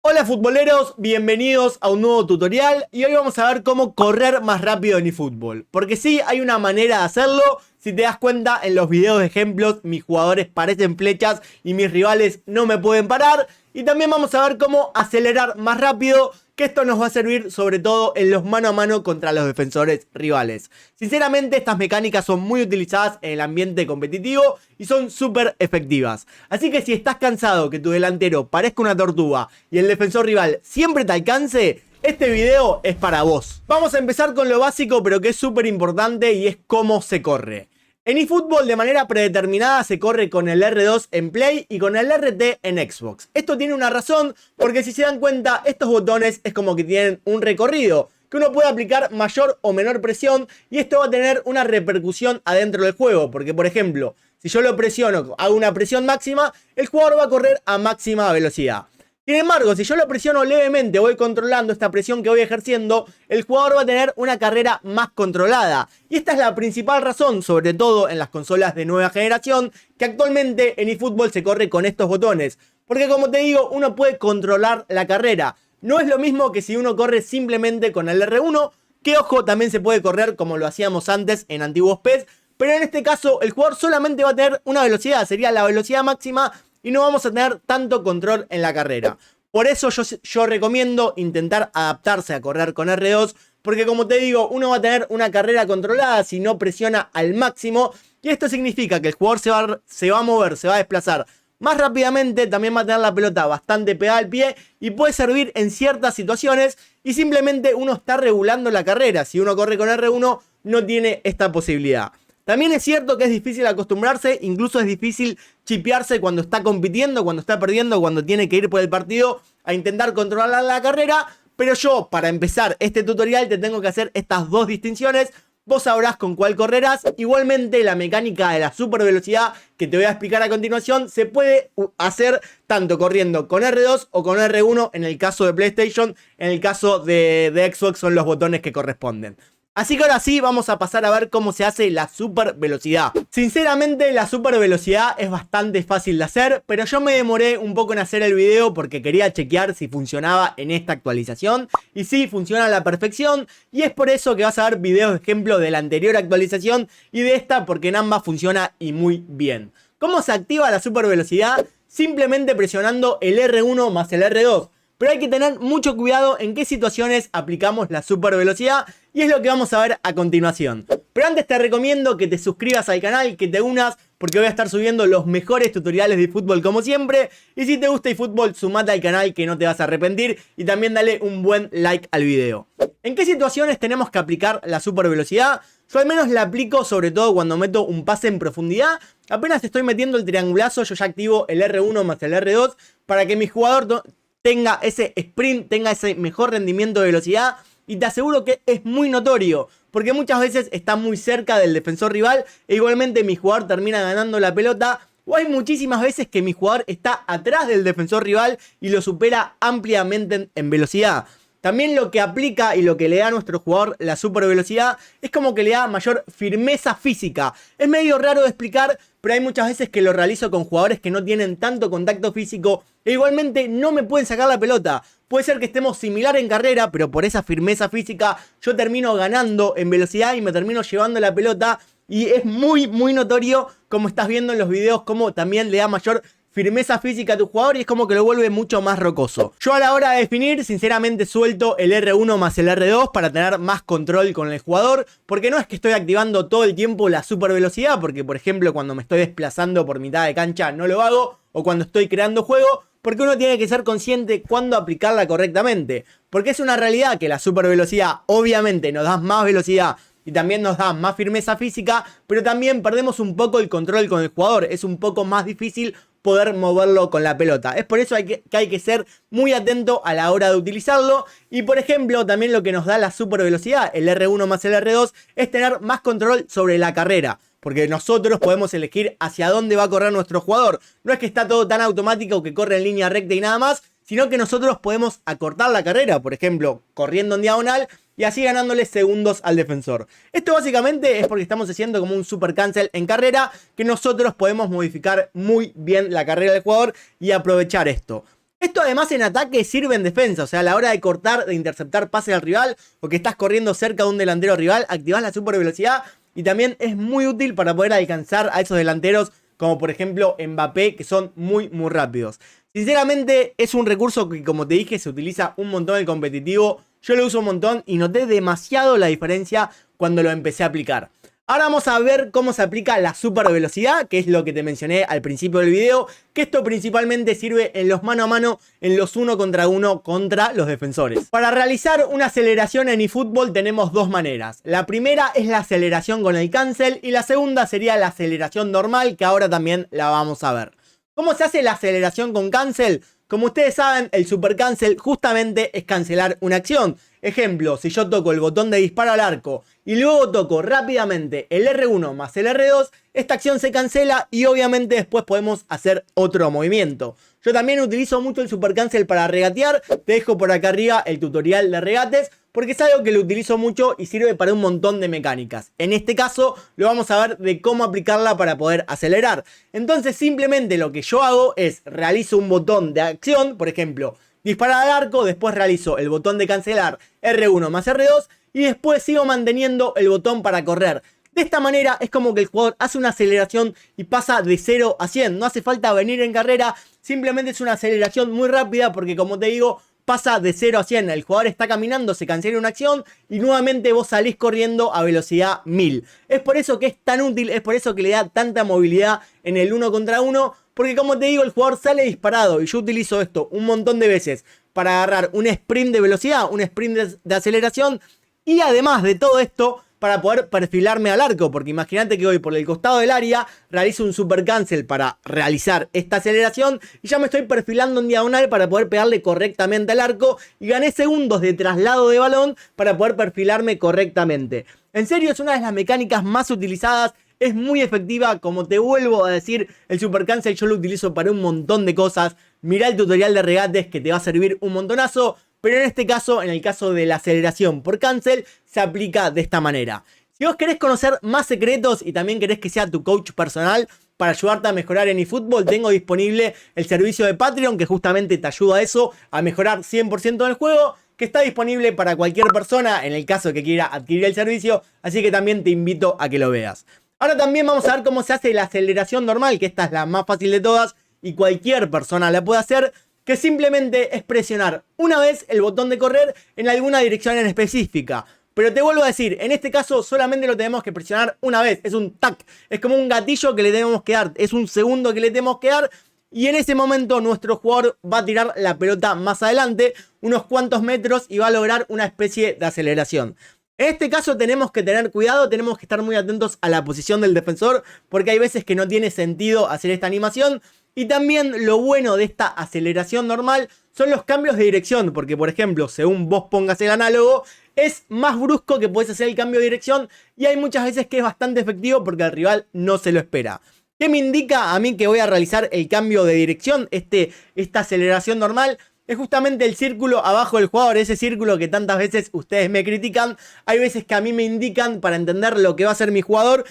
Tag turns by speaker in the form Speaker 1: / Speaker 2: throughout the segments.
Speaker 1: Hola futboleros, bienvenidos a un nuevo tutorial y hoy vamos a ver cómo correr más rápido en eFootball. Porque sí, hay una manera de hacerlo. Si te das cuenta, en los videos de ejemplos mis jugadores parecen flechas y mis rivales no me pueden parar. Y también vamos a ver cómo acelerar más rápido, que esto nos va a servir sobre todo en los mano a mano contra los defensores rivales. Sinceramente, estas mecánicas son muy utilizadas en el ambiente competitivo y son súper efectivas. Así que si estás cansado que tu delantero parezca una tortuga y el defensor rival siempre te alcance, este video es para vos. Vamos a empezar con lo básico pero que es súper importante y es cómo se corre. En eFootball de manera predeterminada se corre con el R2 en Play y con el RT en Xbox. Esto tiene una razón porque si se dan cuenta estos botones es como que tienen un recorrido que uno puede aplicar mayor o menor presión y esto va a tener una repercusión adentro del juego porque por ejemplo si yo lo presiono, hago una presión máxima, el jugador va a correr a máxima velocidad. Sin embargo, si yo lo presiono levemente, voy controlando esta presión que voy ejerciendo, el jugador va a tener una carrera más controlada. Y esta es la principal razón, sobre todo en las consolas de nueva generación, que actualmente en eFootball se corre con estos botones. Porque como te digo, uno puede controlar la carrera. No es lo mismo que si uno corre simplemente con el R1, que ojo, también se puede correr como lo hacíamos antes en antiguos PES. Pero en este caso, el jugador solamente va a tener una velocidad, sería la velocidad máxima, y no vamos a tener tanto control en la carrera. Por eso yo recomiendo intentar adaptarse a correr con R2. Porque como te digo, uno va a tener una carrera controlada si no presiona al máximo. Y esto significa que el jugador se va a mover, se va a desplazar más rápidamente. También va a tener la pelota bastante pegada al pie. Y puede servir en ciertas situaciones. Y simplemente uno está regulando la carrera. Si uno corre con R1 no tiene esta posibilidad. También es cierto que es difícil acostumbrarse, incluso es difícil chipearse cuando está compitiendo, cuando está perdiendo, cuando tiene que ir por el partido a intentar controlar la carrera. Pero yo, para empezar este tutorial, te tengo que hacer estas dos distinciones. Vos sabrás con cuál correrás. Igualmente, la mecánica de la super velocidad que te voy a explicar a continuación se puede hacer tanto corriendo con R2 o con R1 en el caso de PlayStation. En el caso de Xbox son los botones que corresponden. Así que ahora sí vamos a pasar a ver cómo se hace la super velocidad. Sinceramente la super velocidad es bastante fácil de hacer, pero yo me demoré un poco en hacer el video porque quería chequear si funcionaba en esta actualización. Y sí, funciona a la perfección y es por eso que vas a ver videos de ejemplo de la anterior actualización y de esta porque en ambas funciona y muy bien. ¿Cómo se activa la super velocidad? Simplemente presionando el R1 más el R2. Pero hay que tener mucho cuidado en qué situaciones aplicamos la super velocidad y es lo que vamos a ver a continuación. Pero antes te recomiendo que te suscribas al canal, que te unas porque voy a estar subiendo los mejores tutoriales de fútbol como siempre. Y si te gusta el fútbol, sumate al canal que no te vas a arrepentir y también dale un buen like al video. ¿En qué situaciones tenemos que aplicar la super velocidad? Yo al menos la aplico sobre todo cuando meto un pase en profundidad. Apenas estoy metiendo el triangulazo, yo ya activo el R1 más el R2 para que mi jugador tenga ese sprint, tenga ese mejor rendimiento de velocidad. Y te aseguro que es muy notorio, porque muchas veces está muy cerca del defensor rival e igualmente mi jugador termina ganando la pelota. O hay muchísimas veces que mi jugador está atrás del defensor rival y lo supera ampliamente en velocidad. También lo que aplica y lo que le da a nuestro jugador la super velocidad es como que le da mayor firmeza física. Es medio raro de explicar, pero hay muchas veces que lo realizo con jugadores que no tienen tanto contacto físico e igualmente no me pueden sacar la pelota. Puede ser que estemos similar en carrera, pero por esa firmeza física yo termino ganando en velocidad y me termino llevando la pelota. Y es muy notorio, como estás viendo en los videos, como también le da mayor firmeza física a tu jugador y es como que lo vuelve mucho más rocoso. Yo a la hora de definir, sinceramente suelto el R1 más el R2 para tener más control con el jugador, porque no es que estoy activando todo el tiempo la super velocidad, porque por ejemplo cuando me estoy desplazando por mitad de cancha no lo hago, o cuando estoy creando juego, porque uno tiene que ser consciente cuándo aplicarla correctamente, porque es una realidad que la super velocidad obviamente nos da más velocidad y también nos da más firmeza física, pero también perdemos un poco el control con el jugador, es un poco más difícil poder moverlo con la pelota. Es por eso que hay que ser muy atento a la hora de utilizarlo. Y por ejemplo, también lo que nos da la super velocidad, el R1 más el R2, es tener más control sobre la carrera. Porque nosotros podemos elegir hacia dónde va a correr nuestro jugador. No es que está todo tan automático que corre en línea recta y nada más, sino que nosotros podemos acortar la carrera, por ejemplo, corriendo en diagonal y así ganándole segundos al defensor. Esto básicamente es porque estamos haciendo como un super cancel en carrera, que nosotros podemos modificar muy bien la carrera del jugador y aprovechar esto. Esto además en ataque sirve en defensa, o sea, a la hora de cortar, de interceptar pases al rival o que estás corriendo cerca de un delantero rival, activás la super velocidad y también es muy útil para poder alcanzar a esos delanteros como por ejemplo Mbappé, que son muy rápidos. Sinceramente es un recurso que, como te dije, se utiliza un montón en el competitivo. Yo lo uso un montón y noté demasiado la diferencia cuando lo empecé a aplicar. Ahora vamos a ver cómo se aplica la super velocidad, que es lo que te mencioné al principio del video, que esto principalmente sirve en los mano a mano, en los 1 contra 1 contra los defensores. Para realizar una aceleración en eFootball tenemos dos maneras. La primera es la aceleración con el cancel y la segunda sería la aceleración normal, que ahora también la vamos a ver. ¿Cómo se hace la aceleración con cancel? Como ustedes saben, el super cancel justamente es cancelar una acción. Ejemplo, si yo toco el botón de disparo al arco y luego toco rápidamente el R1 más el R2, esta acción se cancela y obviamente después podemos hacer otro movimiento. Yo también utilizo mucho el super cancel para regatear. Te dejo por acá arriba el tutorial de regates, porque es algo que lo utilizo mucho y sirve para un montón de mecánicas. En este caso lo vamos a ver de cómo aplicarla para poder acelerar. Entonces simplemente lo que yo hago es realizo un botón de acción, por ejemplo, disparar al arco, después realizo el botón de cancelar R1 más R2 y después sigo manteniendo el botón para correr. De esta manera es como que el jugador hace una aceleración y pasa de 0 a 100. No hace falta venir en carrera, simplemente es una aceleración muy rápida porque, como te digo, pasa de 0 a 100. El jugador está caminando, se cancela una acción y nuevamente vos salís corriendo a velocidad 1000. Es por eso que es tan útil, es por eso que le da tanta movilidad en el 1 contra 1. Porque, como te digo, el jugador sale disparado y yo utilizo esto un montón de veces para agarrar un sprint de velocidad, un sprint de aceleración y además de todo esto para poder perfilarme al arco, porque imagínate que voy por el costado del área, realizo un super cancel para realizar esta aceleración y ya me estoy perfilando en diagonal para poder pegarle correctamente al arco y gané segundos de traslado de balón para poder perfilarme correctamente. En serio, es una de las mecánicas más utilizadas, es muy efectiva. Como te vuelvo a decir, el super cancel yo lo utilizo para un montón de cosas. Mirá el tutorial de regates que te va a servir un montonazo. Pero en este caso, en el caso de la aceleración por cancel, se aplica de esta manera. Si vos querés conocer más secretos y también querés que sea tu coach personal para ayudarte a mejorar en eFootball, tengo disponible el servicio de Patreon que justamente te ayuda a eso, a mejorar 100% en el juego, que está disponible para cualquier persona en el caso que quiera adquirir el servicio, así que también te invito a que lo veas. Ahora también vamos a ver cómo se hace la aceleración normal, que esta es la más fácil de todas y cualquier persona la puede hacer, que simplemente es presionar una vez el botón de correr en alguna dirección en específica. Pero te vuelvo a decir, en este caso solamente lo tenemos que presionar una vez, es un tac, es como un gatillo que le tenemos que dar, es un segundo que le tenemos que dar y en ese momento nuestro jugador va a tirar la pelota más adelante, unos cuantos metros y va a lograr una especie de aceleración. En este caso tenemos que tener cuidado, tenemos que estar muy atentos a la posición del defensor porque hay veces que no tiene sentido hacer esta animación. Y también lo bueno de esta aceleración normal son los cambios de dirección, porque por ejemplo, según vos pongas el análogo, es más brusco que puedes hacer el cambio de dirección y hay muchas veces que es bastante efectivo porque el rival no se lo espera. ¿Qué me indica a mí que voy a realizar el cambio de dirección, esta aceleración normal? Es justamente el círculo abajo del jugador, ese círculo que tantas veces ustedes me critican. Hay veces que a mí me indican para entender lo que va a hacer mi jugador.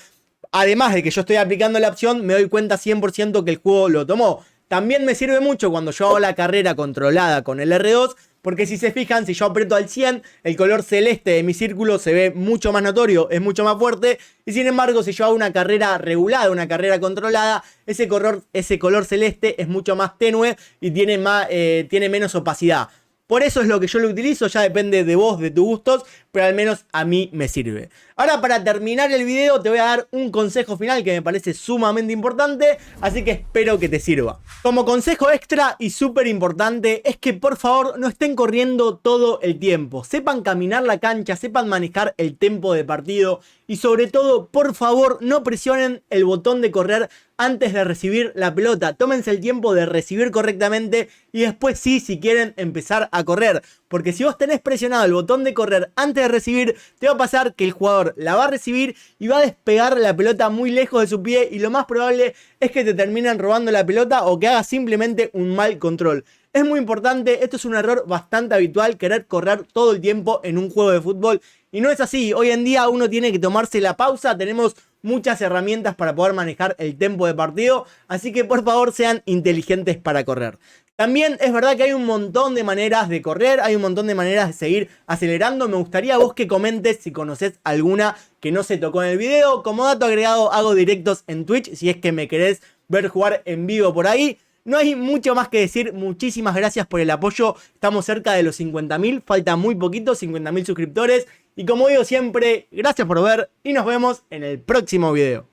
Speaker 1: Además de que yo estoy aplicando la opción, me doy cuenta 100% que el juego lo tomó. También me sirve mucho cuando yo hago la carrera controlada con el R2, porque si se fijan, si yo aprieto al 100, el color celeste de mi círculo se ve mucho más notorio, es mucho más fuerte. Y sin embargo, si yo hago una carrera regulada, una carrera controlada, ese color celeste es mucho más tenue y tiene menos opacidad. Por eso es lo que yo lo utilizo, ya depende de vos, de tus gustos, pero al menos a mí me sirve. Ahora, para terminar el video te voy a dar un consejo final que me parece sumamente importante, así que espero que te sirva. Como consejo extra y súper importante es que por favor no estén corriendo todo el tiempo. Sepan caminar la cancha, sepan manejar el tempo de partido y sobre todo, por favor, no presionen el botón de correr antes de recibir la pelota. Tómense el tiempo de recibir correctamente y después sí, si quieren, empezar a correr. Porque si vos tenés presionado el botón de correr antes de recibir, te va a pasar que el jugador la va a recibir y va a despegar la pelota muy lejos de su pie y lo más probable es que te terminen robando la pelota o que hagas simplemente un mal control. Es muy importante, esto es un error bastante habitual, querer correr todo el tiempo en un juego de fútbol y no es así. Hoy en día uno tiene que tomarse la pausa, tenemos muchas herramientas para poder manejar el tempo de partido, así que por favor sean inteligentes para correr. También es verdad que hay un montón de maneras de correr, hay un montón de maneras de seguir acelerando. Me gustaría vos que comentes si conoces alguna que no se tocó en el video. Como dato agregado, hago directos en Twitch si es que me querés ver jugar en vivo por ahí. No hay mucho más que decir, muchísimas gracias por el apoyo, estamos cerca de los 50.000, falta muy poquito, 50.000 suscriptores. Y como digo siempre, gracias por ver y nos vemos en el próximo video.